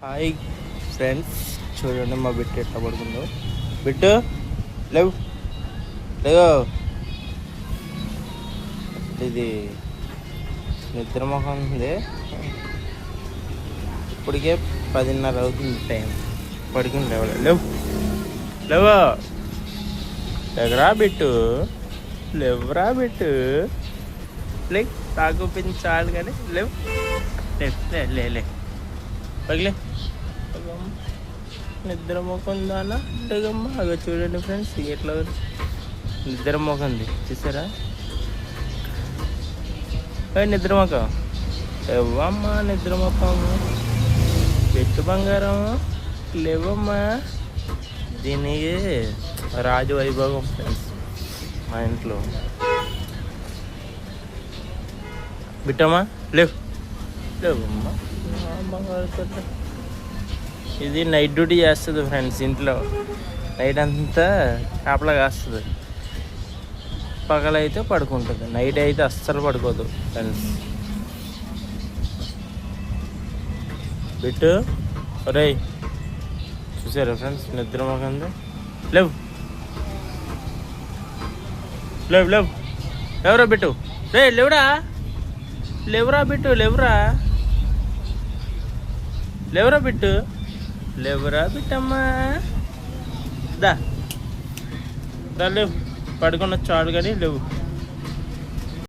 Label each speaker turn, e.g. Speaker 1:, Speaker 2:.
Speaker 1: Hi friends, చూడండి మా bit ఎట్లా పడుకుందో. బిట్టు లేవు లేవు, ఇది నిద్ర మొహం ఉంది. ఇప్పటికే 10:30 అవుతుంది టైం. పడుకుని లేవు లేవు లేవు లేవరా బిట్టు, లేవరా బిట్టు, లైక్ తాగుపించాలి కానీ లేవు లే లే లే పగిలే. నిద్ర మొఖం దానా డగమ్మ. అగో చూడండి ఫ్రెండ్స్, ఎట్లా నిద్ర మొఖంది చూసారా? నిద్ర మొఖం లేవమ్మా, నిద్ర మొఖము పెట్టు బంగారం లేవమ్మా. దీనికి రాజు వైభోగం ఫ్రెండ్స్ మా ఇంట్లో. బిట్టమ్మా లేవు లేవమ్మా. ఇది నైట్ డ్యూటీ చేస్తుంది ఫ్రెండ్స్ ఇంట్లో. నైట్ అంతా కాపలా కాస్తుంది. పగలైతే పడుకుంటుంది, నైట్ అయితే అస్సలు పడుకోదు ఫ్రెండ్స్. బిట్టు ఒరే చూసారా ఫ్రెండ్స్, నిద్ర మొకంది. లేవు లేవు లేవు లేవరా బిట్టు, రే లేవురా లేవురా బిట్టు, లేవురా లేవురా బిట్టు, లేవురా బిట్టమ్మా. దా లేవు, పడుకున్న చాలు కానీ లేవు.